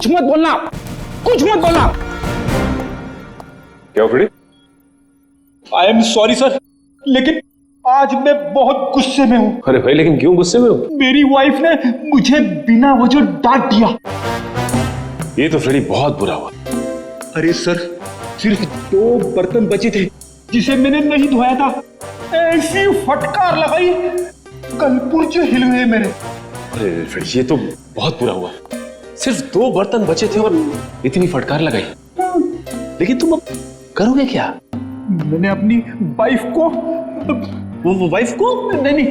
कुछ मत बोलना, कुछ मत बोलना। क्या Freddy? I am sorry sir, लेकिन आज मैं बहुत गुस्से में हूँ। अरे भाई, लेकिन क्यों गुस्से में हो? मेरी वाइफ ने मुझे बिना वजह डांट दिया। ये तो फ्रेडी बहुत बुरा हुआ। अरे सर, सिर्फ 2 बर्तन बचे थे जिसे मैंने नहीं धोया था, ऐसी फटकार लगाई कल पुर्जे हिल गए मेरे। अरे फ्रेडी, ये तो बहुत बुरा हुआ। सिर्फ 2 बर्तन बचे थे और इतनी फटकार लगाई। लेकिन तुम अब करोगे क्या? मैंने अपनी वाइफ को वो वाइफ को? नहीं,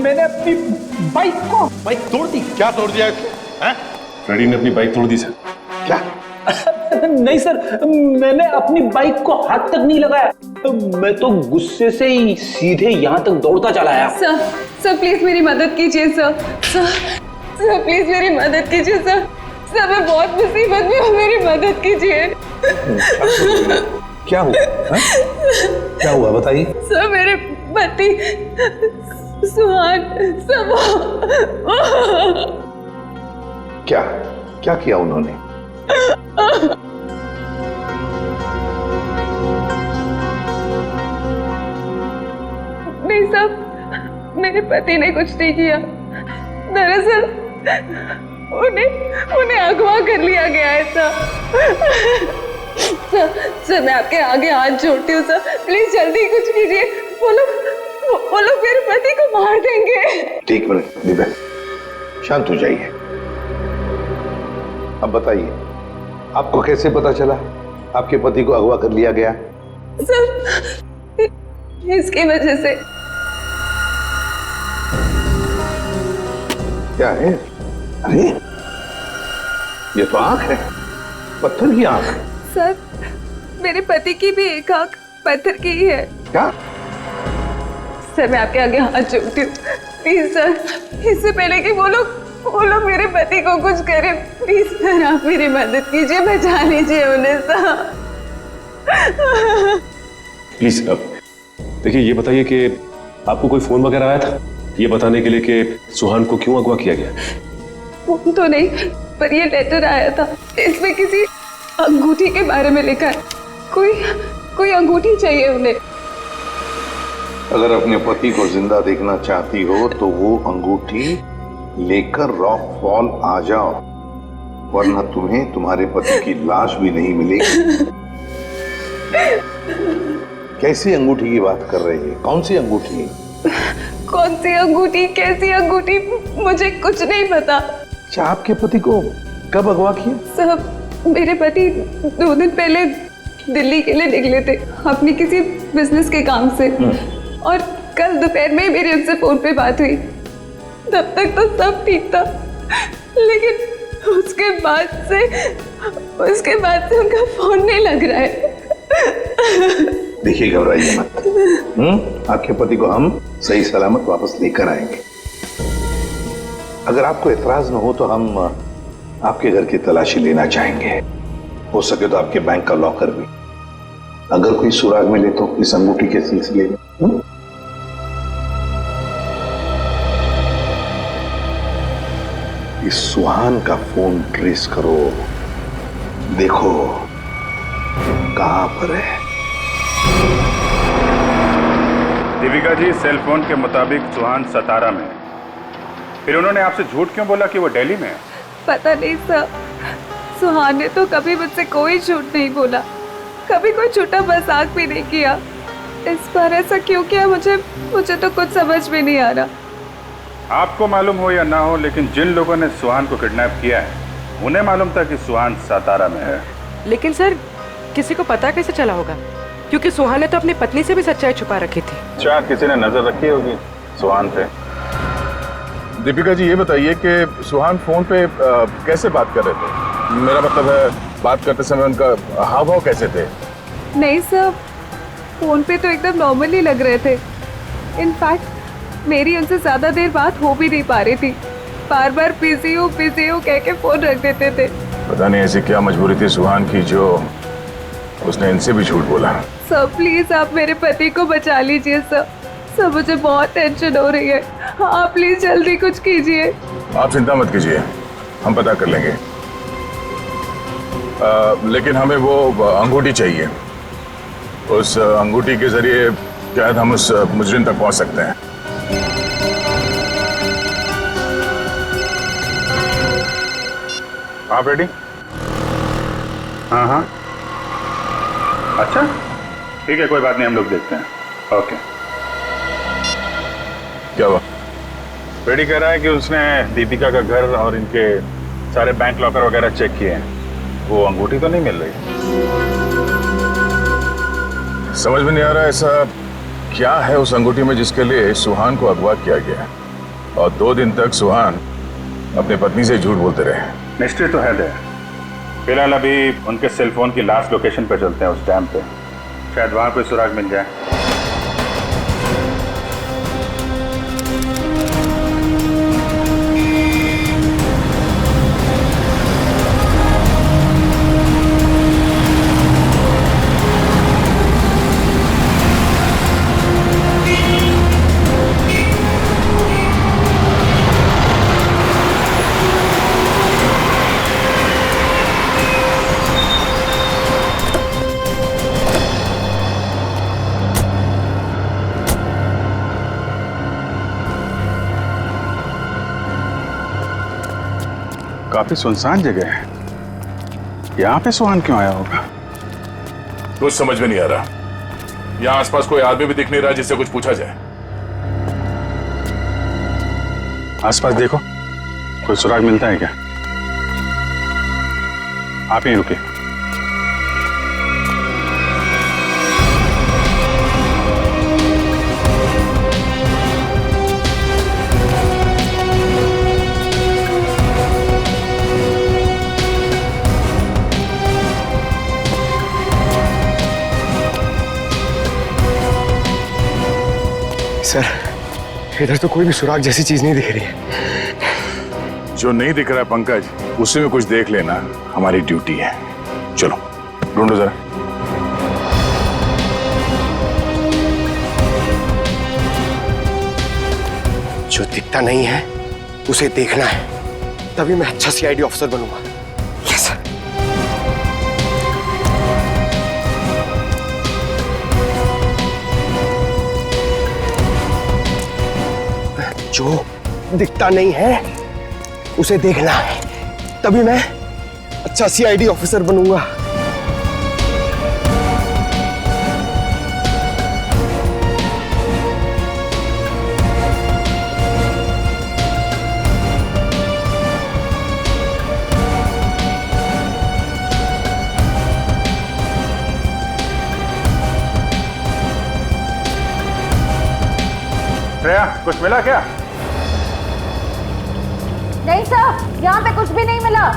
मैंने अपनी बाइक को बाइक तोड़ दी। क्या तोड़ दिया? फ्रेडी ने अपनी बाइक तोड़ दी सर। क्या? नहीं सर, मैंने अपनी बाइक को हाथ तक नहीं लगाया, मैं तो गुस्से से ही सीधे यहाँ तक दौड़ता चला आया। सर प्लीज मेरी मदद कीजिए सर प्लीज मेरी मदद कीजिए सर, मैं बहुत मुसीबत में हूँ, मेरी मदद कीजिए। क्या हुआ? क्या हुआ बताइए। सर मेरे पति सुहान सब क्या क्या किया उन्होंने? नहीं साहब, मेरे पति ने कुछ नहीं किया। दरअसल उन्हें अगवा कर लिया गया है सर, मैं आपके आगे हाथ जोड़ती हूँ सर, प्लीज जल्दी कुछ कीजिए। वो लोग मेरे पति को मार देंगे। ठीक है दिव्या, शांत हो जाइए। अब बताइए, आपको कैसे पता चला आपके पति को अगवा कर लिया गया? सर इसकी वजह से। क्या है? अरे ये तो आंख है, पत्थर की आंख। सर मेरे पति की भी एक आंख पत्थर की ही है। क्या? सर मैं आपके आगे हाथ जोड़ती हूँ, प्लीज सर, इससे पहले कि वो लोग मेरे पति को कुछ करे, प्लीज सर आप मेरी मदद कीजिए, बचा लीजिए उन्हें सर। प्लीज देखिए, ये बताइए कि आपको कोई फोन वगैरह आया था ये बताने के लिए कि सुहान को क्यों अगवा किया गया? फोन तो नहीं, पर ये लेटर आया था, इसमें किसी अंगूठी के बारे में लिखा है। कोई अंगूठी चाहिए उन्हें। अगर अपने पति को जिंदा देखना चाहती हो तो वो अंगूठी लेकर रॉक फॉल आ जाओ, वरना तुम्हें तुम्हारे पति की लाश भी नहीं मिलेगी। कैसी अंगूठी की बात कर रही है? कौन सी अंगूठी? कौन सी अंगूठी, कैसी अंगूठी, मुझे कुछ नहीं पता। अच्छा, आपके पति को कब अगवा किया? साहब मेरे पति 2 दिन पहले दिल्ली के लिए निकले थे अपनी किसी बिजनेस के काम से, और कल दोपहर में मेरी उनसे फोन पे बात हुई। तब तक तो सब ठीक था, लेकिन उसके बाद से उनका फोन नहीं लग रहा है। देखिए, घबराइए मत। आपके पति को हम सही सलामत वापस लेकर आएंगे। अगर आपको एतराज न हो तो हम आपके घर की तलाशी लेना चाहेंगे, हो सके तो आपके बैंक का लॉकर भी, अगर कोई सुराग मिले तो इस अंगूठी के सिलसिले में। इस सुहान का फोन ट्रेस करो, देखो कहां पर है। दीपिका जी, सेल फोन के मुताबिक सुहान सतारा में है। फिर उन्होंने आपसे झूठ क्यों बोला कि वो दिल्ली में है? पता नहीं सर, सुहान ने तो कभी मुझसे कोई झूठ नहीं बोला, कभी कोई छोटा मजाक भी नहीं किया। इस बार ऐसा क्यों किया मुझे तो कुछ समझ में नहीं आ रहा। आपको मालूम हो या ना हो, लेकिन जिन लोगों ने सुहान को किडनैप किया है उन्हें मालूम था कि सुहान सतारा में है। लेकिन सर, किसी को पता कैसे चला होगा? क्योंकि सुहान ने तो अपनी पत्नी से भी सच्चाई छुपा रखी थी। अच्छा, किसी ने नजर रखी होगी सुहान पे। दीपिका जी, ये बताइए कि सुहान फोन पे कैसे बात कर रहे थे? मेरा मतलब है, बात करते समय उनका हाव भाव कैसे थे? नहीं सर, फोन पे तो एकदम नॉर्मली लग रहे थे। इनफैक्ट मेरी उनसे ज्यादा देर बात हो भी नहीं पा रही थी, बार बार बिजी हूँ कह के फोन रख देते थे। पता नहीं ऐसी क्या मजबूरी थी सुहान की जो उसने इनसे भी झूठ बोला। सर प्लीज आप मेरे पति को बचा लीजिए सर, मुझे बहुत टेंशन हो रही है। आप प्लीज जल्दी कुछ कीजिए। आप चिंता मत कीजिए, हम पता कर लेंगे। लेकिन हमें वो अंगूठी चाहिए। उस अंगूठी के जरिए शायद हम उस मुजरिम तक पहुंच सकते हैं। आप रेडी? हाँ हाँ, अच्छा ठीक है, कोई बात नहीं, हम लोग देखते हैं। ओके। क्या हुआ? रेडी कह रहा है कि उसने दीपिका का घर और इनके सारे बैंक लॉकर वगैरह चेक किए हैं, वो अंगूठी तो नहीं मिल रही। समझ में नहीं आ रहा ऐसा क्या है उस अंगूठी में जिसके लिए सुहान को अगवा किया गया और 2 दिन तक सुहान अपनी पत्नी से झूठ बोलते रहे। मिस्ट्री तो है दे। फिलहाल अभी उनके सेलफोन की लास्ट लोकेशन पे चलते हैं, उस डैम पे, शायद वहां कोई सुराग मिल जाए। काफी सुनसान जगह है, यहाँ पे सुहान क्यों आया होगा? कुछ समझ में नहीं आ रहा। यहाँ आसपास कोई आदमी भी दिख नहीं रहा जिससे कुछ पूछा जाए। आसपास देखो, कोई सुराग मिलता है क्या? आप ही रुके। सर, इधर तो कोई भी सुराग जैसी चीज नहीं दिख रही है। जो नहीं दिख रहा है पंकज, उसी में कुछ देख लेना हमारी ड्यूटी है। चलो ढूंढो जरा। जो दिखता नहीं है उसे देखना है, तभी मैं अच्छा सीआईडी ऑफिसर बनूंगा। Yes sir. जो दिखता नहीं है उसे देखना है, तभी मैं अच्छा सीआईडी ऑफिसर बनूंगा। श्रेया, कुछ मिला क्या? नहीं सर, यहाँ पे कुछ भी नहीं मिला।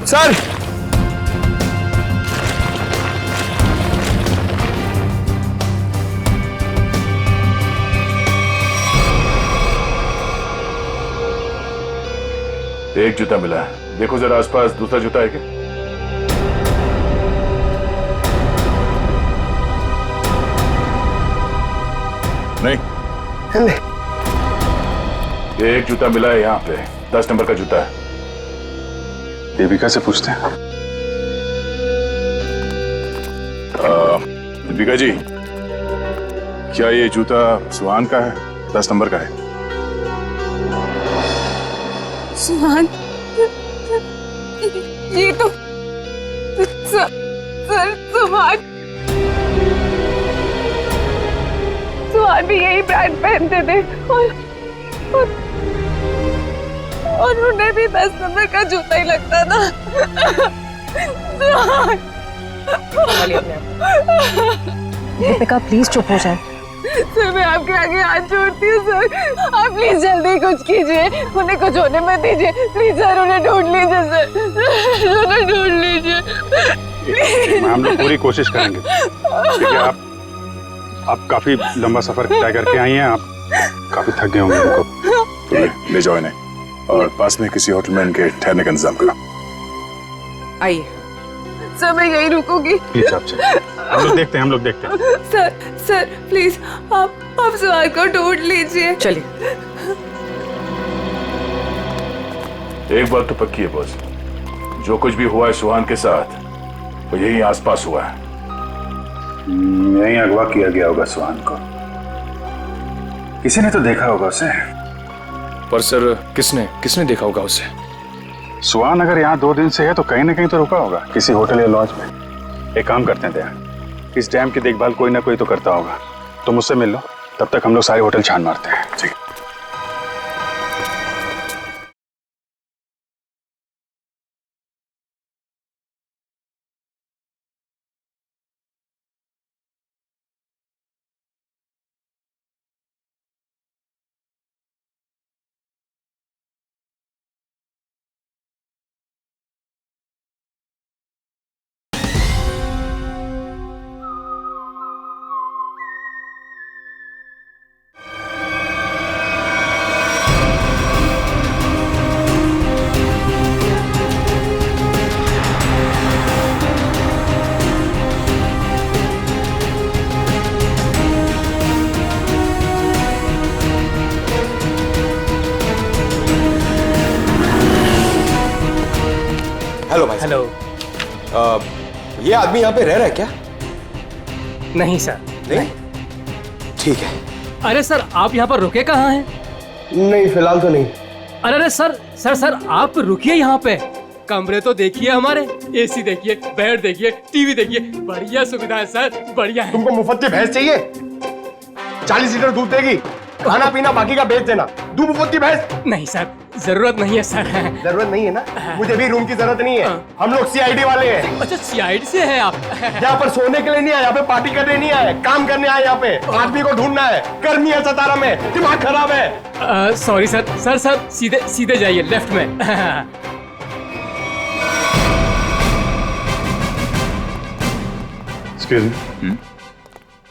सर, एक जूता मिला है, देखो जरा आसपास दूसरा जूता है क्या? नहीं, एक जूता मिला है यहाँ पे, 10 नंबर का जूता है। देविका से पूछते हैं। दीपिका जी, क्या ये जूता सुहान का है? 10 नंबर का है। सुहान, ये तो सर सुहान भी यही ब्रांड पहनते थे और उन्हें भी 10 नंबर का जूता ही लगता था। दीपिका प्लीज चुप हो जाए। सर, मैं आपके आगे हाथ जोड़ती हूँ सर, आप प्लीज जल्दी कुछ कीजिए, उन्हें कुछ होने मत दीजिए प्लीज सर, उन्हें ढूंढ लीजिए सर, उन्हें ढूंढ लीजिए। हम लोग पूरी कोशिश करेंगे। ठीक है, आप आप काफी लंबा सफर तय करके आई हैं, आप काफी थक गए होंगे उनको। ले जाओ इन्हें और पास में किसी होटल में इनके ठहरने का इंतजाम करो। आइए। सर मैं यही रुकूंगी। प्लीज आप चलिए, हम लोग देखते हैं। सर प्लीज आप सुहान को ढूंढ लीजिए। चलिए। एक बात तो पक्की है बॉस, जो कुछ भी हुआ है सुहान के साथ वो यही आसपास हुआ है। यहीं अगवा किया गया होगा सुहान को, किसी ने तो देखा होगा उसे। पर सर किसने देखा होगा उसे? सुहान अगर यहाँ 2 दिन से है तो कहीं ना कहीं तो रुका होगा, किसी होटल या लॉज में। एक काम करते हैं दया, इस डैम की देखभाल कोई ना कोई तो करता होगा, तो मुझसे मिल लो, तब तक हम लोग सारे होटल छान मारते हैं। ठीक। हेलो भाई। हेलो। ये आदमी यहाँ पे रह रहा है क्या? नहीं सर। नहीं? ठीक है। अरे सर आप यहाँ पर रुके कहाँ हैं? नहीं फिलहाल तो नहीं। अरे सर आप रुकिए यहाँ पे। कमरे तो देखिए हमारे, एसी देखिए, बेड देखिए, टीवी देखिए, बढ़िया सुविधा है सर, बढ़िया है। तुमको मुफ्त की भैंस चाहिए? 40 लीटर दूध देगी, खाना पीना बाकी का बेच देना। दूध मुफ्त की भैंस? नहीं सर, जरूरत नहीं है सर। जरूरत नहीं है ना? मुझे भी रूम की जरूरत नहीं है, हम लोग सीआईडी वाले हैं। अच्छा सीआईडी से हैं आप? यहाँ पर सोने के लिए नहीं आए, यहाँ पे पार्टी करने नहीं आए, काम करने आए। यहाँ पे आदमी को ढूंढना है, गर्मी है सतारा में, दिमाग खराब है। सॉरी सर सीधे जाइए लेफ्ट में।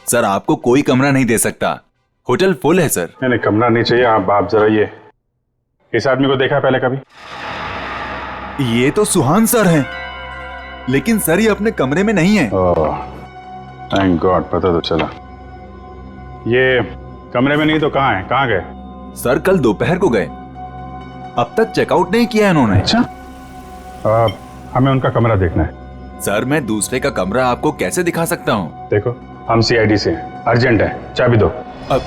सर आपको कोई कमरा नहीं दे सकता, होटल फुल है सर। नहीं कमरा नहीं चाहिए। आप जरा ये इस आदमी को देखा है पहले कभी? ये तो सुहान सर हैं, लेकिन सर ये अपने कमरे में नहीं है। थैंक गॉड, पता तो चला। ये कमरे में नहीं तो कहाँ है? कहाँ गए? सर कल दोपहर को गए, अब तक चेकआउट नहीं किया इन्होंने। अच्छा, हमें उनका कमरा देखना है। सर मैं दूसरे का कमरा आपको कैसे दिखा सकता हूँ? देखो हम सीआईडी से हैं, अर्जेंट है, चाबी दो। अब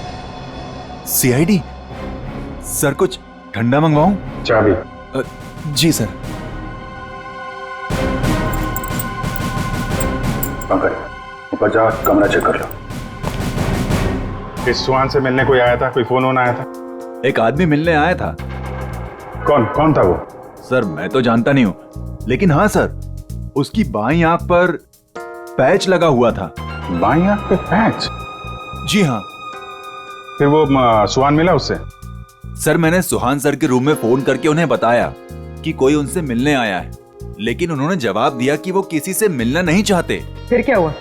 सीआईडी? सर कुछ ठंडा मंगवाऊं? चाबी। जी सर। ऊपर जाओ, कमरा चेक कर लो। इस सुहान से मिलने कोई आया था? कोई फोन आया था? एक आदमी मिलने आया था। कौन था वो? सर मैं तो जानता नहीं हूँ, लेकिन हाँ सर उसकी बाईं आंख पर पैच लगा हुआ था। बाईं आंख पे पैच? जी हाँ। फिर वो सुहान मिला उससे? सर मैंने सुहान सर के रूम में फोन करके उन्हें बताया कि कोई उनसे मिलने आया है, लेकिन उन्होंने जवाब दिया कि वो किसी से मिलना नहीं चाहते। फिर क्या हुआ?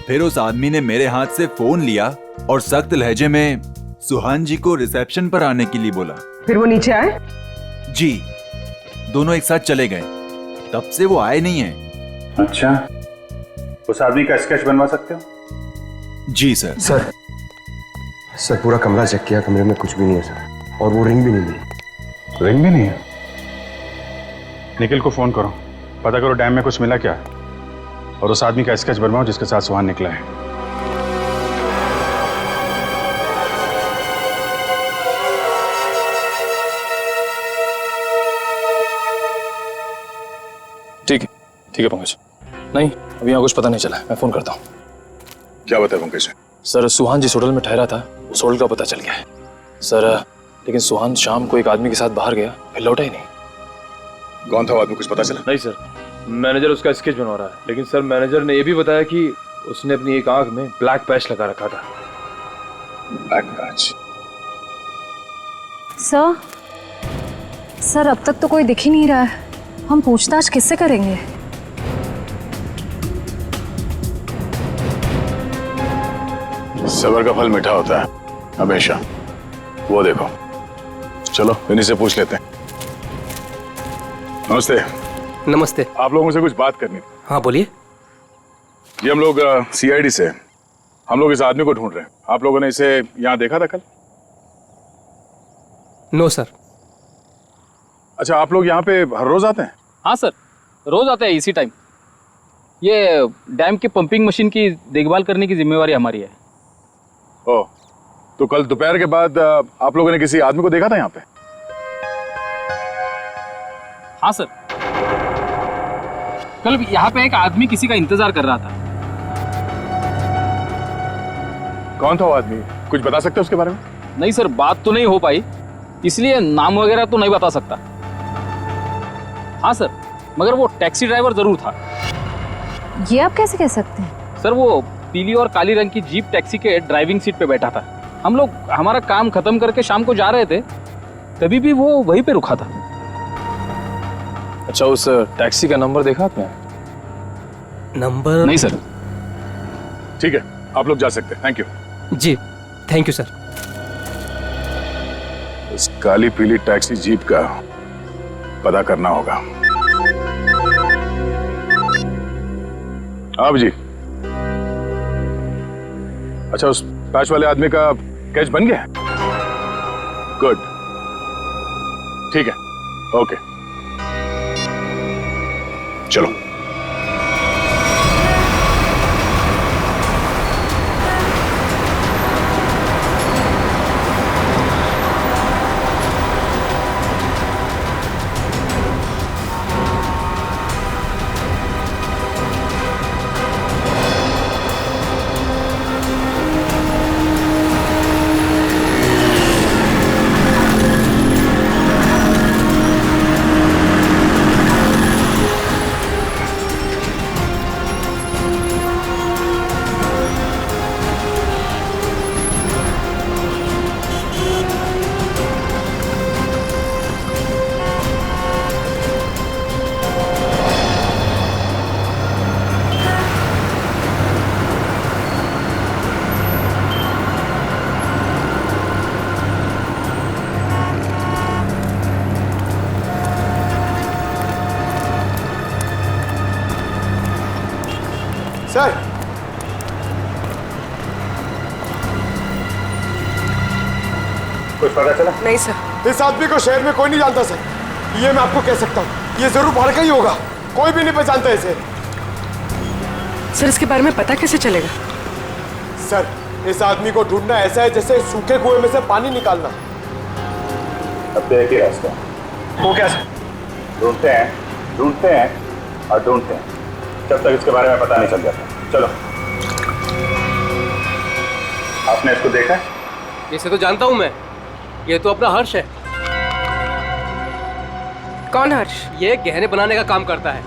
फिर उस आदमी ने मेरे हाथ से फोन लिया और सख्त लहजे में सुहान जी को रिसेप्शन पर आने के लिए बोला। फिर वो नीचे आए? जी, दोनों एक साथ चले गए, तब से वो आए नहीं है। अच्छा, उस आदमी का स्केच बनवा सकते हो? जी सर। सर पूरा कमरा चेक किया, कमरे में कुछ भी नहीं है सर, और वो रिंग भी नहीं मिली। रिंग भी नहीं है? निखिल को फोन करो, पता करो डैम में कुछ मिला क्या, और उस आदमी का स्केच बनवाओ जिसके साथ सुहान निकला है। ठीक है पंकज। नहीं अभी यहाँ कुछ पता नहीं चला, मैं फोन करता हूँ। क्या बताया पंकज? सर सुहान जिस होटल में ठहरा था उस होटल का पता चल गया है सर, लेकिन सुहान शाम को एक आदमी के साथ बाहर गया, फिर लौटा ही नहीं। कौन था वो आदमी, कुछ पता चला? नहीं सर, मैनेजर उसका स्केच बनवा रहा है, लेकिन सर मैनेजर ने यह भी बताया कि उसने अपनी एक आंख में ब्लैक पैच लगा रखा था। Black patch? सर अब तक तो कोई दिख ही नहीं रहा है, हम पूछताछ किससे करेंगे? सबर का फल मीठा होता है हमेशा। वो देखो, चलो इन्हीं से पूछ लेते हैं। नमस्ते। नमस्ते। आप लोगों से कुछ बात करनी थी। हाँ बोलिए। ये हम लोग सीआईडी से, हम लोग इस आदमी को ढूंढ रहे हैं। आप लोगों ने इसे यहाँ देखा था कल? No sir. अच्छा, आप लोग यहाँ पे हर रोज आते हैं? हाँ सर, रोज आते हैं इसी टाइम। ये डैम की पंपिंग मशीन की देखभाल करने की जिम्मेवारी हमारी है। ओह, तो कल दोपहर के बाद आप लोगों ने किसी आदमी को देखा था यहाँ पे? हाँ सर, कल यहाँ पे एक आदमी किसी का इंतजार कर रहा था। कौन था वो आदमी? कुछ बता सकते हो उसके बारे में? नहीं सर, बात तो नहीं हो पाई, इसलिए नाम वगैरह तो नहीं बता सकता। हाँ सर, मगर वो टैक्सी ड्राइवर जरूर था। ये आप कैसे कह सकते हैं? सर, वो पीली और काली रंग की जीप टैक्सी के ड्राइविंग सीट पे बैठा था। हम लोग हमारा काम खत्म करके शाम को जा रहे थे, तभी भी वो वहीं पे रुका था। अच्छा, उस टैक्सी का नंबर देखा आपने? नंबर नहीं सर। ठीक है, आप लोग जा सकते हैं। Thank you ji. Thank you sir. इस काली पीली टैक्सी जीप का पता करना होगा। आप जी, अच्छा, उस पैच वाले आदमी का कैच बन गया? गुड, ठीक है, ओके, चलो। सर, कुछ पता चला? नहीं सर। इस आदमी को शहर में कोई नहीं जानता सर, ये मैं आपको कह सकता हूँ। ये जरूर बाहर का ही होगा, कोई भी नहीं पहचानता इसे। सर, इसके बारे में पता कैसे चलेगा? सर, इस आदमी को ढूंढना ऐसा है जैसे सूखे कुएं में से पानी निकालना। अब तो एक ही रास्ता। वो क्या सर? ढूंढते हैं और ढूंढते हैं जब तक इसके बारे में पता नहीं चल जाता। चलो। आपने इसको देखा है? इसे तो जानता हूं मैं, ये तो अपना हर्ष है। कौन हर्ष? ये गहने बनाने का काम करता है,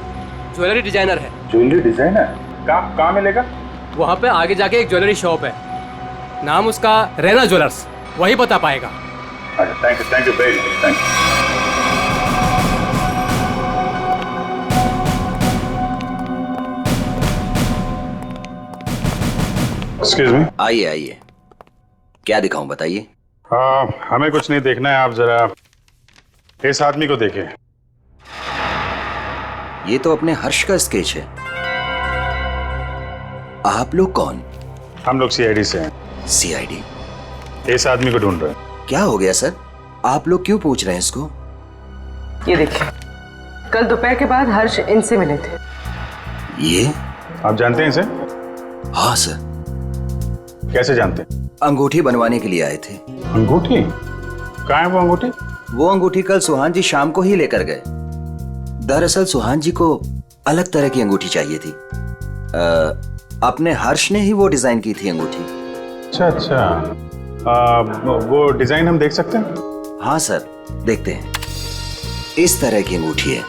ज्वेलरी डिजाइनर है। Jewellery designer? कहाँ मिलेगा? वहाँ पे आगे जाके एक ज्वेलरी शॉप है, नाम उसका रैना ज्वेलर्स, वही बता पाएगा। Thank you very much, thank you. Excuse me. आइए आइए, क्या दिखाऊं बताइए। हमें कुछ नहीं देखना है, आप जरा इस आदमी को देखिए। ये तो अपने हर्ष का स्केच है। आप लोग कौन? हम लोग सीआईडी से हैं। सीआईडी? इस आदमी को ढूंढ रहे हैं। क्या हो गया सर, आप लोग क्यों पूछ रहे हैं इसको? ये देखिए, कल दोपहर के बाद हर्ष इनसे मिले थे। ये आप जानते हैं इसे? हाँ सर। कैसे जानते? अंगूठी बनवाने के लिए आए थे। अंगूठी? कहाँ है वो अंगूठी? वो अंगूठी कल सुहान जी शाम को ही लेकर गए। दरअसल सुहान जी को अलग तरह की अंगूठी चाहिए थी। अपने हर्ष ने ही वो डिजाइन की थी अंगूठी। अच्छा, वो डिजाइन हम देख सकते हैं? हाँ सर, देखते हैं। इस तरह की अंगूठी है।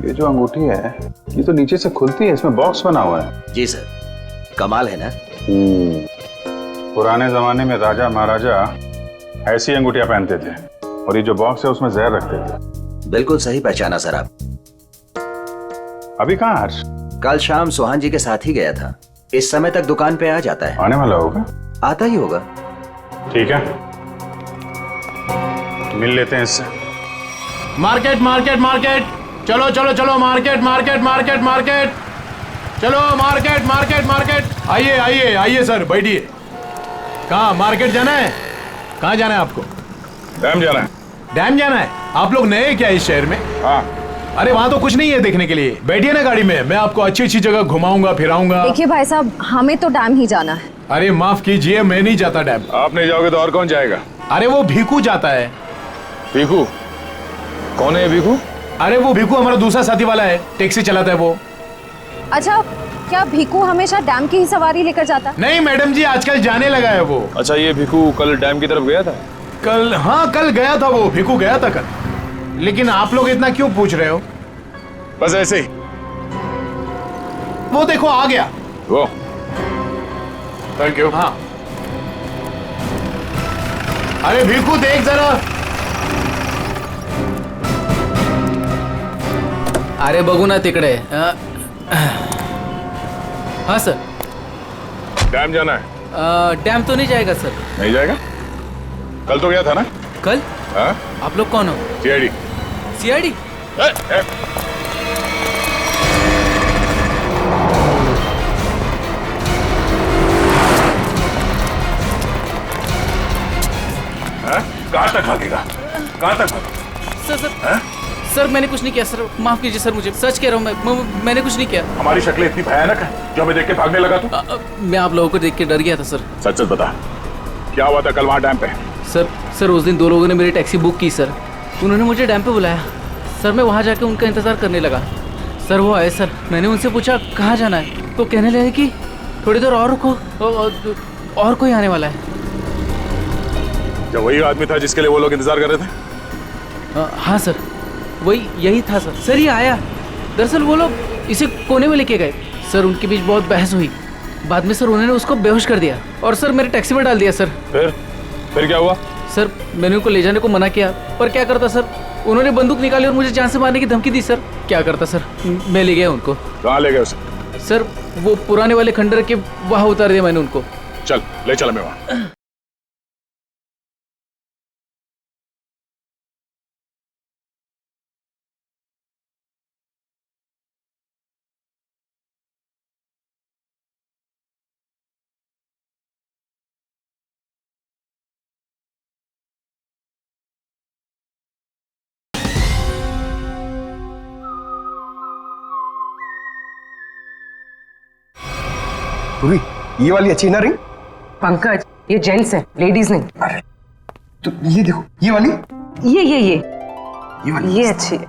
ये जो अंगूठी है, ये तो नीचे से खुलती है, इसमें बॉक्स बना हुआ है। जी सर, कमाल है ना। पुराने जमाने में राजा महाराजा ऐसी अंगूठियां पहनते थे, और ये जो बॉक्स है उसमें जहर रखते थे। बिल्कुल सही पहचाना सर आप। अभी कहाँ हर्ष? कल शाम सुहान जी के साथ ही गया था। इस समय तक दुकान पे आ जाता है। आने वाला होगा। आता ही होगा। ठीक है, मिल लेते हैं इससे। मार्केट मार्केट मार्केट, चलो चलो चलो, मार्केट मार्केट मार्केट मार्केट, चलो मार्केट मार्केट मार्केट। आइए आइए आइए सर, बैठिए। कहाँ मार्केट जाना है? कहाँ जाना है आपको? डैम जाना है। डैम जाना है? आप लोग नए क्या इस शहर में? हाँ। अरे वहाँ तो कुछ नहीं है देखने के लिए। बैठिए ना गाड़ी में, मैं आपको अच्छी अच्छी जगह घुमाऊंगा फिराऊंगा। देखिए भाई साहब, हमें तो डैम ही जाना है। अरे माफ कीजिए, मैं नहीं जाता डैम। आप नहीं जाओगे तो और कौन जाएगा? अरे वो भीखू जाता है। भीखू? कौन है भीखू? अरे वो भीखू हमारा दूसरा साथी वाला है, टैक्सी चलाता है वो। अच्छा, क्या भीखू हमेशा डैम की ही सवारी लेकर जाता है? नहीं मैडम जी, आजकल जाने लगा है वो। अच्छा, ये भीखू कल डैम की तरफ गया था? कल? हाँ कल गया था वो, भीखू गया था कल। लेकिन आप लोग इतना क्यों पूछ रहे हो? बस ऐसे ही। वो देखो आ गया वो। Thank you. हाँ। अरे भीखू देख जरा। अरे बघू ना तिकडे। हाँ सर। डैम जाना है? डैम तो नहीं जाएगा सर। नहीं जाएगा? कल तो गया था ना? कल? हाँ? आप लोग कौन हो? सीआईडी। सीआईडी? कहाँ तक भागेगा? कहाँ तक भागेगा? सर सर सर मैंने कुछ नहीं किया सर, माफ कीजिए सर, मुझे सच कह रहा हूँ, मैंने कुछ नहीं किया। हमारी शक्लें इतनी भयानक है जो हमें देख के भागने लगा तू? मैं आप लोगों को देख के डर गया था सर। सच सच बता, क्या हुआ था कल वहाँ डैम पे? सर उस दिन 2 लोगों ने मेरी टैक्सी बुक की सर। उन्होंने मुझे डैम पे बुलाया सर। मैं वहाँ जाके उनका इंतजार करने लगा सर। वो आए सर, मैंने उनसे पूछा कहाँ जाना है, तो कहने लगे कि थोड़ी देर और रुको, और कोई आने वाला है। क्या वही आदमी था जिसके लिए वो लोग इंतजार कर रहे थे? हाँ सर, वही यही था सर। सर ये आया, दरअसल वो लोग इसे कोने में लेके गए सर। उनके बीच बहुत बहस हुई, बाद में सर उन्होंने उसको बेहोश कर दिया और सर मेरे टैक्सी में डाल दिया सर। फिर क्या हुआ? सर मैंने उनको ले जाने को मना किया, पर क्या करता सर, उन्होंने बंदूक निकाली और मुझे जान से मारने की धमकी दी सर। क्या करता सर, मैं ले गया उनको। कहाँ ले गए उसे? सर वो पुराने वाले खंडर के वहाँ उतार दिया मैंने उनको। चल ले चला मैं वहाँ। ये वाली अच्छी ना रिंग? पंकज, ये जेंट्स है, लेडीज नहीं। अरे तो ये देखो, ये वाली। ये वाली, ये अच्छी है।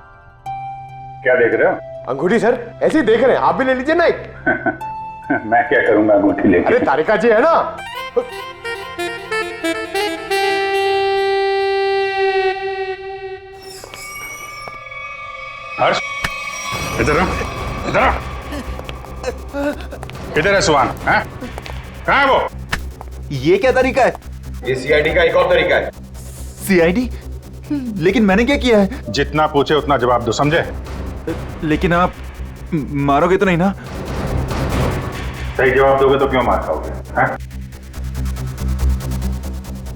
क्या देख रहे हो? अंगूठी सर, ऐसे ही देख रहे हैं, आप भी ले लीजिए ना एक। मैं क्या करूंगा अंगूठी लेके? अरे तारिका जी है ना। हर्ष, इधर आ, इधर आ। किधर है सुहान? कहाँ है वो? ये क्या तरीका है? ये सीआईडी का एक और तरीका है। सीआईडी? लेकिन मैंने क्या किया है? जितना पूछे उतना जवाब दो, समझे? लेकिन आप मारोगे तो नहीं ना? सही जवाब दोगे तो क्यों मार खाओगे?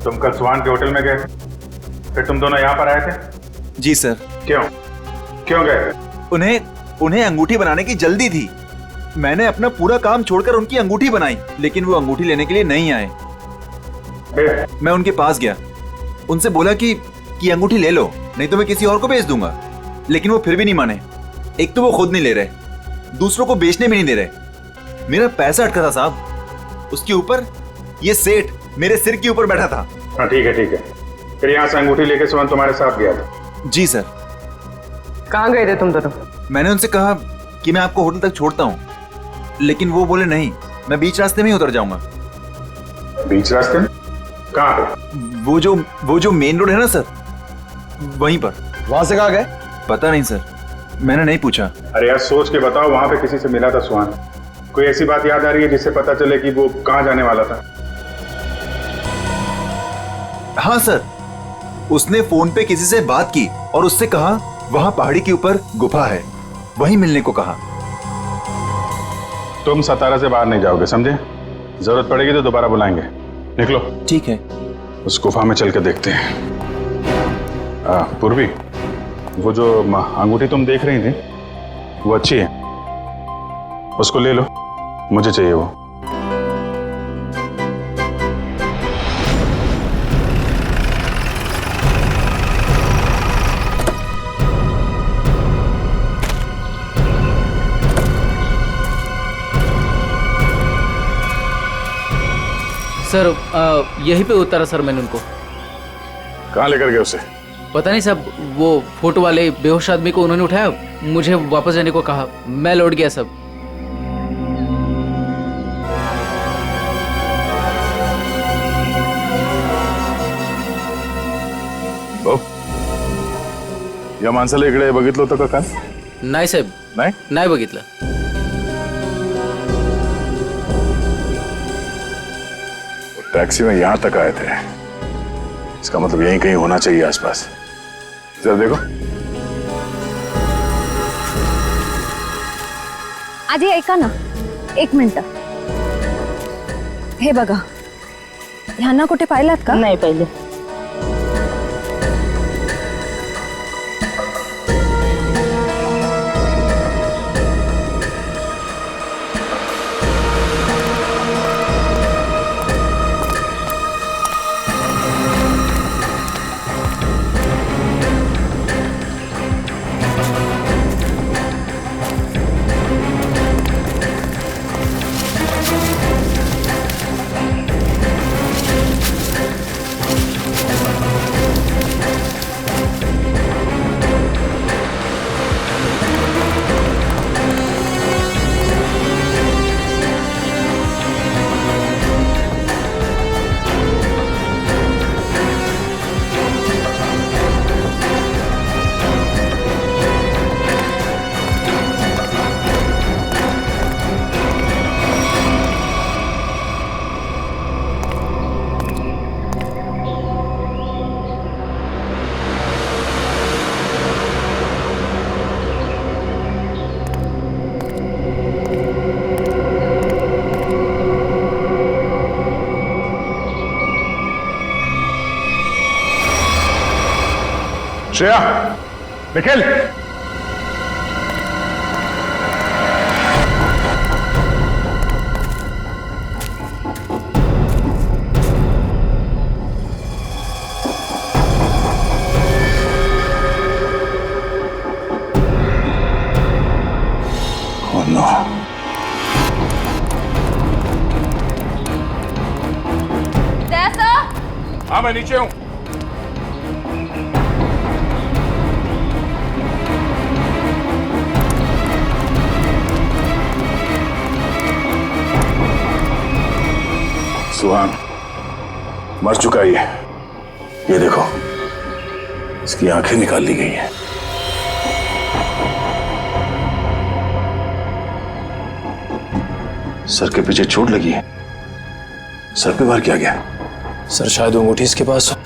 तुम कल सुहान के होटल में गए, फिर तुम दोनों यहाँ पर आए थे? जी सर। क्यों गए? उन्हें अंगूठी बनाने की जल्दी थी। मैंने अपना पूरा काम छोड़कर उनकी अंगूठी बनाई, लेकिन वो अंगूठी लेने के लिए नहीं आए। मैं उनके पास गया, उनसे बोला कि अंगूठी ले लो, नहीं तो मैं किसी और को बेच दूंगा। लेकिन वो फिर भी नहीं माने। एक तो वो खुद नहीं ले रहे, दूसरों को बेचने भी नहीं दे रहे। मेरा पैसा अटका था साहब, उसके ऊपर ये सेठ मेरे सिर के ऊपर बैठा था। हाँ ठीक है। फिर यहाँ से अंगूठी लेके सुहान तुम्हारे साथ गया था? जी सर। कहाँ गए थे तुम दोनों? मैंने उनसे कहा कि मैं आपको होटल तक छोड़ता हूँ, लेकिन वो बोले नहीं, मैं बीच रास्ते में ही उतर जाऊंगा। बीच रास्ते में? कहाँ पे? वो जो मेन रोड है ना सर, वहीं पर। वहां से कहाँ गए? पता नहीं सर, मैंने नहीं पूछा। अरे यार सोच के बताओ, वहां पे किसी से मिला था सुहान? कोई ऐसी बात याद आ रही है जिससे पता चले कि वो कहाँ जाने वाला था? हाँ सर, उसने फोन पे किसी से बात की और उससे कहा वहां पहाड़ी के ऊपर गुफा है, वहीं मिलने को कहा। तुम सतारा से बाहर नहीं जाओगे, समझे? जरूरत पड़ेगी तो दोबारा बुलाएंगे। निकलो। ठीक है। उस गुफा में चल के देखते हैं। पूर्वी, वो जो अंगूठी तुम देख रही थी वो अच्छी है, उसको ले लो, मुझे चाहिए वो। सर यहीं पे उतारा सर मैंने उनको। कहाँ लेकर गए उसे? पता नहीं सब, वो फोटो वाले बेहोश आदमी को उन्होंने उठाया, मुझे वापस जाने को कहा, मैं लौट गया सब। या माणसाला इकडे बघितलं होतं का काल? नाही साहेब, नाही बघितलं। टैक्सी में यहां तक आए थे, इसका मतलब यहीं कहीं होना चाहिए आसपास। जरा देखो। आधी ऐका ना, 1 मिनिट। हे बघा, ह्यांना कुठे पाहिलात का? नाही पाहिले। Shreya, Nikhil, oh no. हाँ, मैं नीचे हूं। सुहान मर चुका है ये देखो, इसकी आंखें निकाल ली गई हैं। सर के पीछे चोट लगी है। सर पे वार किया गया। सर शायद वो अंगूठी इसके पास हो।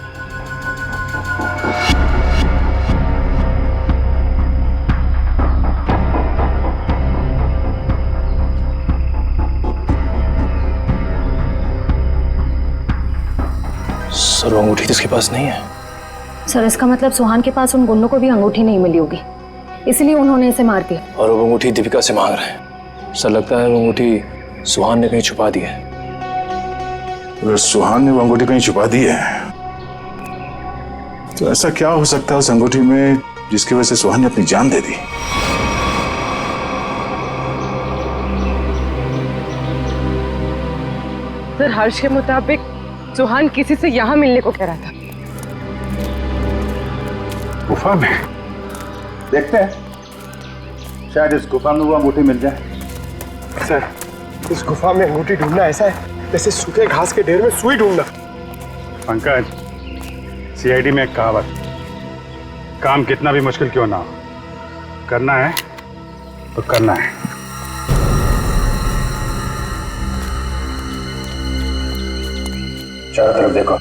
सर वो अंगूठी तो इसके पास नहीं है। सर इसका मतलब सुहान के पास उन गुंडों को भी अंगूठी नहीं मिली होगी, इसलिए उन्होंने इसे मार दिया। और वो अंगूठी दीपिका से मांग रहे हैं। सर लगता है वो अंगूठी सुहान ने कहीं छुपा दी है। अगर सुहान ने वो अंगूठी कहीं छुपा दी है तो ऐसा क्या हो सकता है उस अंगूठी में जिसकी वजह से सुहान ने अपनी जान दे दी? सर हर्ष के मुताबिक सुहान किसी से यहाँ मिलने को कह रहा था। गुफा में? देखते हैं, शायद इस गुफा में वो अंगूठी मिल जाए। सर, इस गुफा में अंगूठी ढूंढना ऐसा है जैसे सूखे घास के ढेर में सुई ढूंढना। पंकज, सीआईडी में एक कहावत, काम कितना भी मुश्किल क्यों ना हो, करना है तो करना है। चारों तरफ देखो।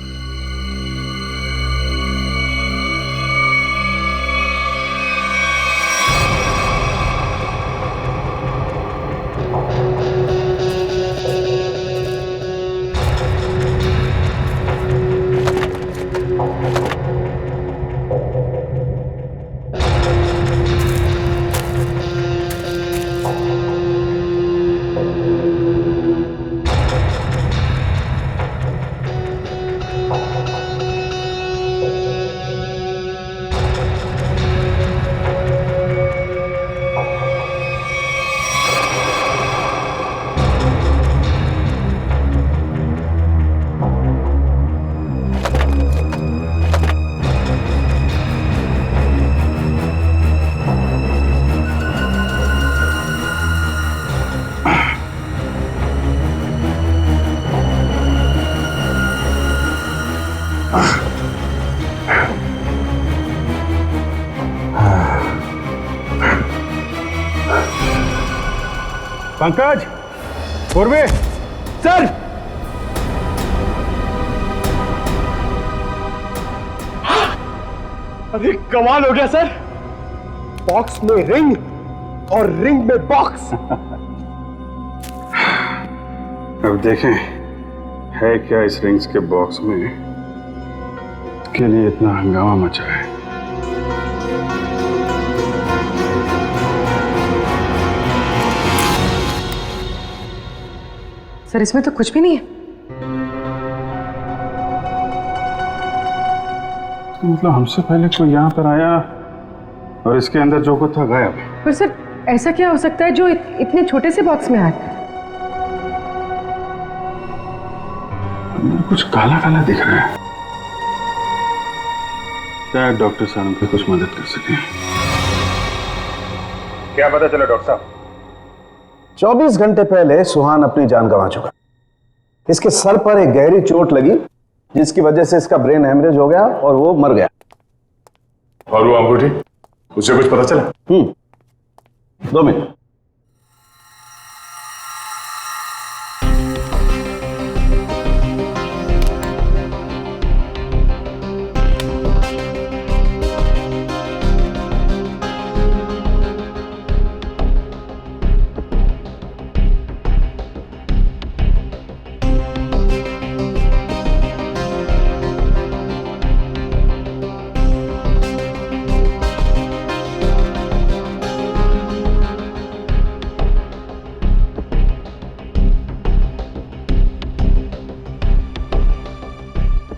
पंकज, पूर्वे, सर अरे कमाल हो गया सर, बॉक्स में रिंग और रिंग में बॉक्स। अब देखें है क्या इस रिंग्स के बॉक्स में के लिए इतना हंगामा मचा है। सर इसमें तो कुछ भी नहीं है। तो मतलब हमसे पहले कोई यहाँ पर आया और इसके अंदर जो कुछ था गायब। पर सर ऐसा क्या हो सकता है जो इतने छोटे से बॉक्स में आए? अंदर कुछ काला काला दिख रहा है। क्या डॉक्टर साहब उनकी कुछ मदद कर सके? क्या पता चला डॉक्टर साहब? 24 घंटे पहले सुहान अपनी जान गंवा चुका। इसके सर पर एक गहरी चोट लगी जिसकी वजह से इसका ब्रेन हेमरेज हो गया और वो मर गया। और वो अंगूठी, उसे कुछ पता चला? 2 मिनट।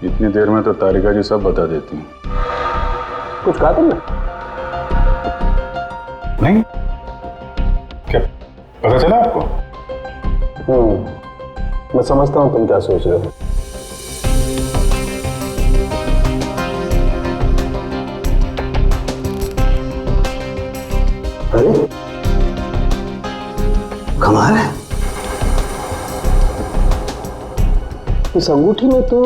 इतनी देर में तो तारिका जी सब बता देती हैं। कुछ कहा तुमने? नहीं, क्या पता चला आपको? मैं समझता हूं तुम क्या सोच रहे हो। अरे कमाल है, इस अंगूठी में तो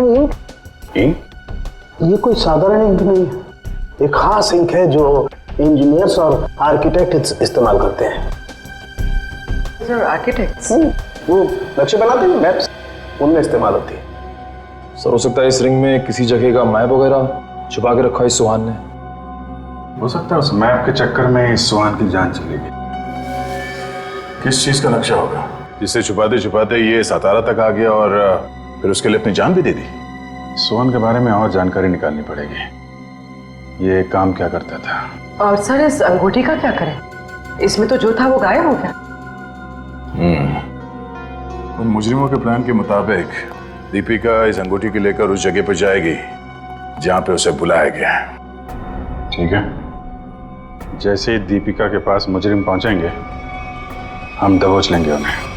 ये कोई साधारण इंक नहीं है, एक खास इंक है जो इंजीनियर्स और आर्किटेक्ट इस्तेमाल करते हैं। Sir architects? वो नक्शे बनाते हैं, मैप्स, उनमें इस्तेमाल होती है। सर हो सकता है इस रिंग में किसी जगह का मैप वगैरह छुपा के रखा है इस सुहान ने। हो सकता है उस मैप के चक्कर में इस सुहान की जान चली गई। किस चीज का नक्शा होगा जिससे छुपाते छुपाते ये सातारा तक आ गया और फिर उसके लिए अपनी जान भी दे दी? सुहान के बारे में और जानकारी निकालनी पड़ेगी। ये काम क्या करता था? और सर इस अंगूठी का क्या करें? इसमें तो जो था वो गायब हो गया। उन मुजरिमों के प्लान के मुताबिक दीपिका इस अंगूठी को लेकर उस जगह पर जाएगी जहां पे उसे बुलाया गया है। ठीक है, जैसे ही दीपिका के पास मुजरिम पहुंचेंगे हम दबोच लेंगे उन्हें।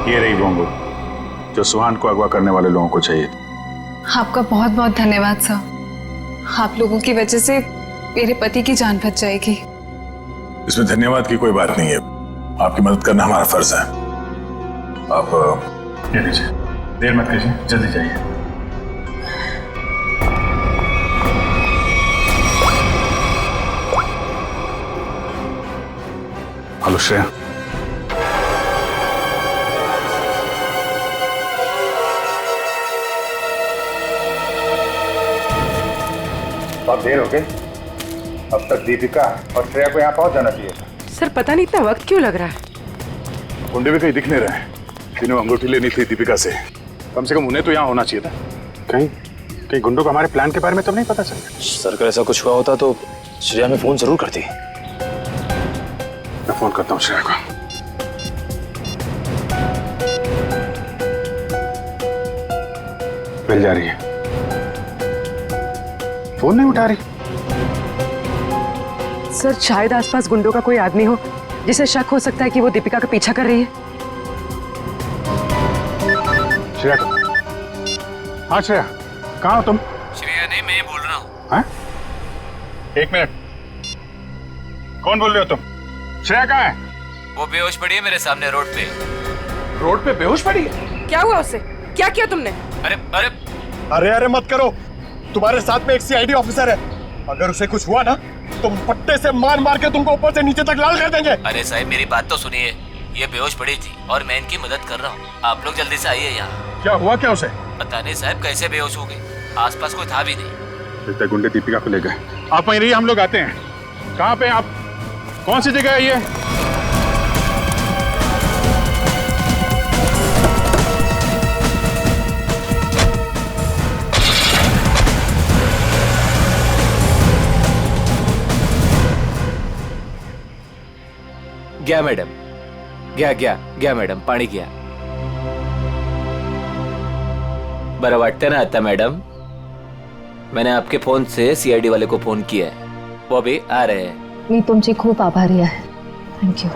ये रही वो अंगूठी जो सुहान को अगवा करने वाले लोगों को चाहिए थी। आपका बहुत बहुत धन्यवाद सर। आप लोगों की वजह से मेरे पति की जान बच जाएगी। इसमें धन्यवाद की कोई बात नहीं है, आपकी मदद करना हमारा फर्ज है। आप ये लीजिए, देर मत कीजिए, जल्दी जाइए। हेलो श्रेया, बहुत देर हो गई, अब तक दीपिका और श्रेया को यहाँ पहुंच जाना चाहिए था। सर पता नहीं इतना वक्त क्यों लग रहा है। गुंडे भी कहीं दिख नहीं रहे, जिन्हें अंगूठी लेनी थी दीपिका से, कम उन्हें तो यहाँ होना चाहिए था। कहीं गुंडों को हमारे प्लान के बारे में तो नहीं पता चला? सर अगर ऐसा कुछ हुआ होता तो श्रेया में फोन जरूर करती। मैं फोन करता हूँ श्रेया को। मिल जा रही है, फोन नहीं उठा रही। सर शायद आसपास गुंडों का कोई आदमी हो जिसे शक हो सकता है कि वो दीपिका का पीछा कर रही है। श्रेया हाँ श्रेया कहाँ हो तुम? श्रेया नहीं, मैं बोल रहा हूँ। हाँ? एक मिनट, कौन बोल रहे हो तुम? श्रेया कहाँ है? वो बेहोश पड़ी है मेरे सामने रोड पे। रोड पे बेहोश पड़ी है? क्या हुआ उससे? क्या किया तुमने? अरे अरे अरे अरे मत करो, तुम्हारे साथ में एक सीआईडी ऑफिसर है, अगर उसे कुछ हुआ ना तो पट्टे से मार मार के तुमको ऊपर से नीचे तक लाल कर देंगे। अरे साहब मेरी बात तो सुनिए, ये बेहोश पड़ी थी और मैं इनकी मदद कर रहा हूँ। आप लोग जल्दी से आइए यहाँ। क्या हुआ क्या उसे? पता नहीं साहब कैसे बेहोश हो गई, आसपास कोई था भी नहीं। लगता है गुंडे दीपिका को ले गए। आप वहीं रहिए, हम लोग आते हैं। कहाँ पे आप? कौन सी जगह है ये? गया मैडम, गया मैडम, पाणी गया। बरं वाटतं ना आता मैडम? मैंने आपके फोन से सीआईडी वाले को फोन किया है, वो अभी आ रहे हैं। मी तुमची खूप आभारी आहे, थँक्यू।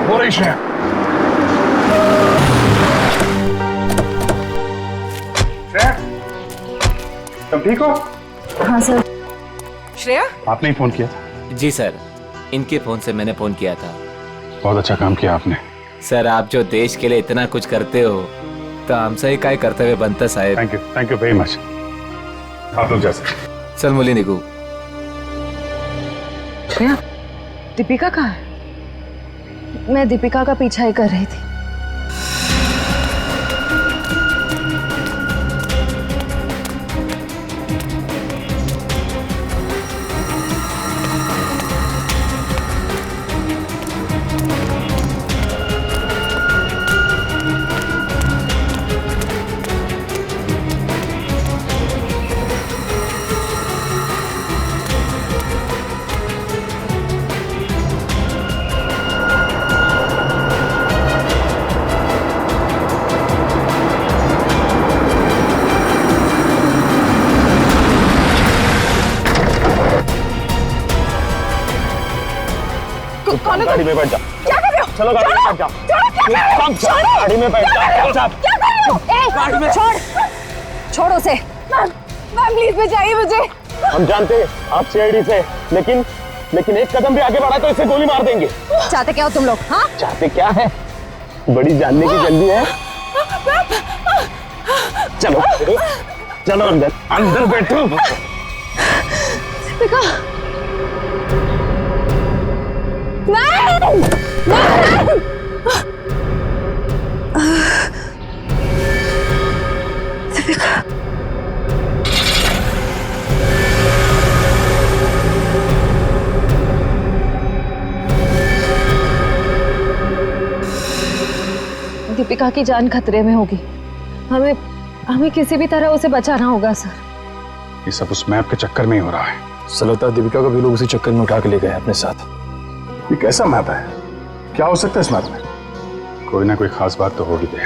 हो रही श्रेया। श्रेया तुम ठीक हो? हाँ सर। श्रेया आपने ही फोन किया था? जी सर, इनके फोन से मैंने फोन किया था। बहुत अच्छा काम किया आपने। सर आप जो देश के लिए इतना कुछ करते हो तो हमसे ही काय कर्तव्य बनतं साहेब। Thank you very much. आप लोग जा सकते। चल मुली निघू। श्रेया, दीपिका कहाँ है? मैं दीपिका का पीछा ही कर रही थी। गाड़ी में बैठ जा। क्या कर रहे हो? चलो गाड़ी में बैठ जा। गाड़ी में बैठ जा। क्या कर रहे हो? गाड़ी में छोड़, छोड़ उसे। मैम प्लीज बचाइए मुझे। हम जानते हैं आप सीआईडी से, लेकिन एक कदम भी आगे बढ़ा तो इसे गोली मार देंगे। चाहते क्या हो तुम लोग? हाँ चाहते क्या है? बड़ी जानने की जल्दी है। चलो चलो अंदर अंदर बैठो। दीपिका दीपिका की जान खतरे में होगी। हमें किसी भी तरह उसे बचाना होगा सर। ये सब उस मैप के चक्कर में ही हो रहा है। सलता दीपिका को भी लोग उसी चक्कर में उठा के ले गए अपने साथ। ये कैसा मैप है? क्या हो सकता है इस मैप में? कोई ना कोई खास बात तो होगी। दे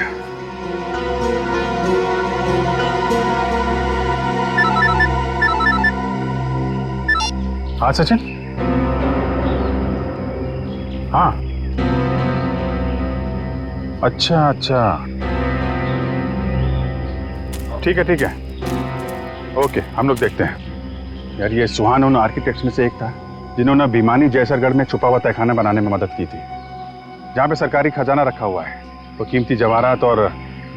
हाँ सचिन। हाँ अच्छा ठीक है ओके, हम लोग देखते हैं। यार ये सुहान उन आर्किटेक्ट्स में से एक था जिन्होंने भिमानी जैसरगढ़ में छुपा हुआ तहखाना बनाने में मदद की थी, जहाँ पे सरकारी खजाना रखा हुआ है, तो कीमती जवाहरात और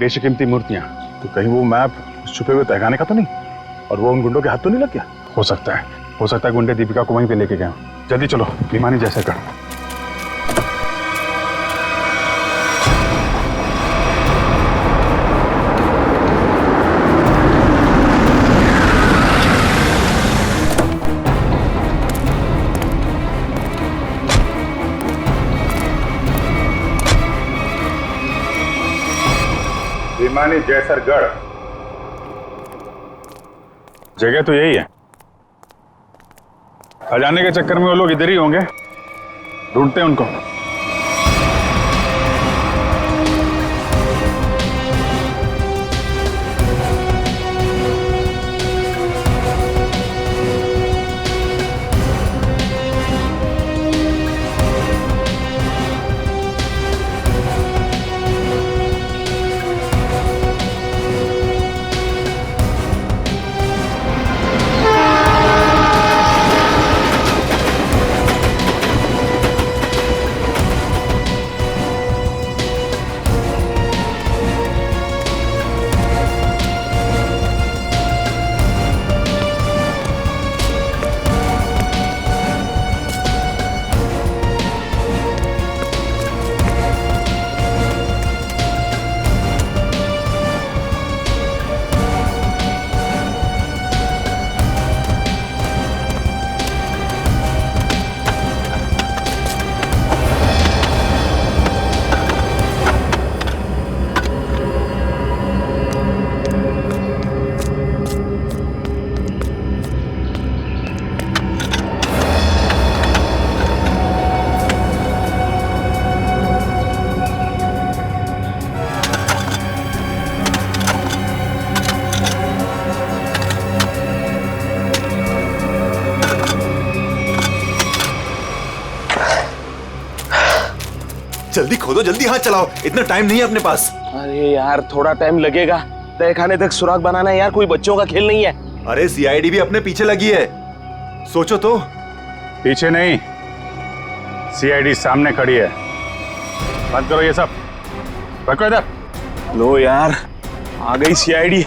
बेशकीमती मूर्तियां। तो कहीं वो मैप उस छुपे हुए तहखाने का तो नहीं, और वो उन गुंडों के हाथ तो नहीं लग गया? हो सकता है गुंडे दीपिका को वहीं पे लेके गए। जल्दी चलो भिमानी जैसरगढ़। भिमानी जैसरगढ़ जगह तो यही है। खजाने के चक्कर में वो लोग इधर ही होंगे, ढूंढते हैं उनको। जल्दी खोदो, जल्दी हाथ चलाओ, इतना टाइम नहीं है अपने पास। अरे यार थोड़ा टाइम लगेगा, तय खाने तक सुराग बनाना है यार, कोई बच्चों का खेल नहीं है। अरे सीआईडी भी अपने पीछे लगी है, सोचो तो। पीछे नहीं, सीआईडी सामने खड़ी है। बंद करो ये सब, रखो इधर। लो यार, आ गई सीआईडी।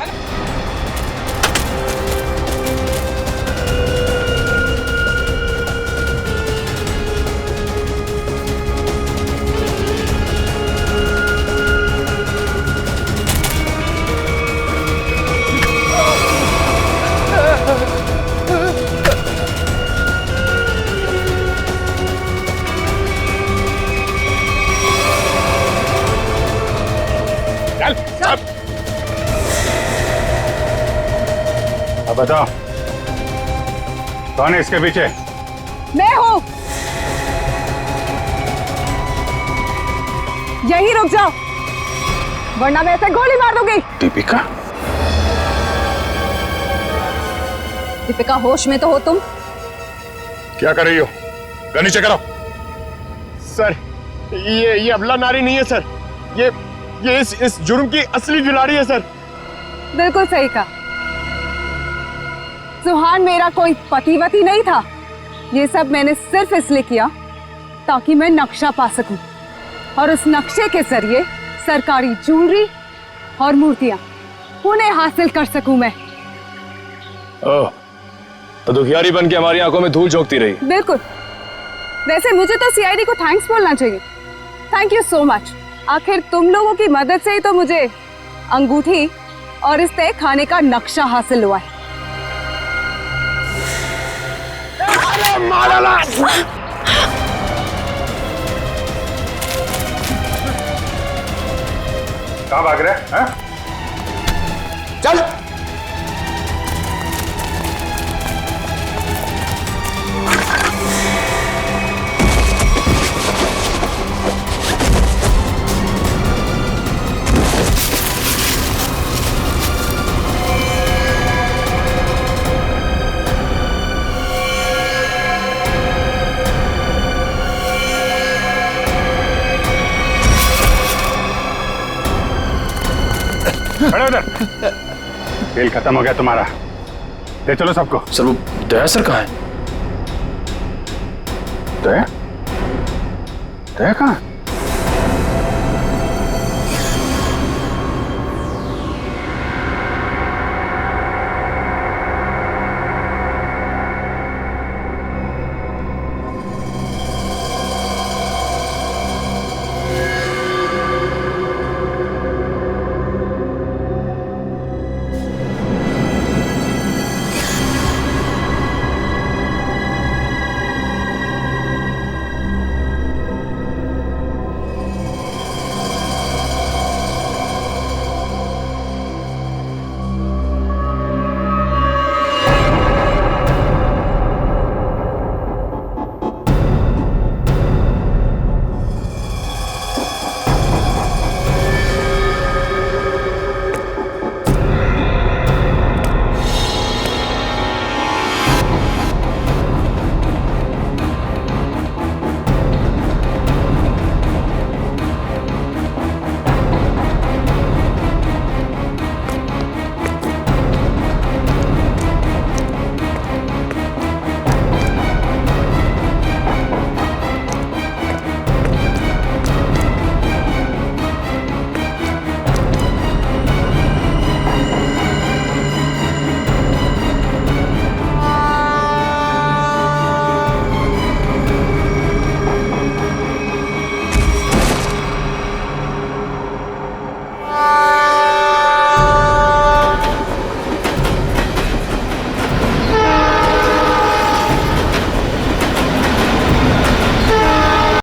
अब बताओ कौन है इसके पीछे? मैं हूं। यही रुक जाओ वरना मैं ऐसे गोली मार दूंगी। दीपिका? दीपिका होश में तो हो तुम? क्या कर रही हो? गन नीचे करो। सर ये अबला नारी नहीं है सर, ये इस जुर्म की असली खिलाड़ी है सर। बिल्कुल सही कहा। सुहान मेरा कोई पतिवती नहीं था। ये सब मैंने सिर्फ इसलिए किया ताकि मैं नक्शा पा सकूं और उस नक्शे के जरिए सरकारी ज्वेलरी और मूर्तियां उन्हें हासिल कर सकूं मैं। ओह, तो दुखियारी बन के हमारी आंखों में धूल झोंकती रही। बिल्कुल। वैसे मुझे तो सीआईडी को थैंक्स बोलना चाहिए। Thank you so much. आखिर तुम लोगों की मदद से ही तो मुझे अंगूठी और इस तय खाने का नक्शा हासिल हुआ है। कहाँ भाग रहे हैं? चल। खड़े उधर। खेल खत्म हो गया तुम्हारा, ले चलो सबको। सर वो दया सर कहाँ है? दया? दया कहाँ?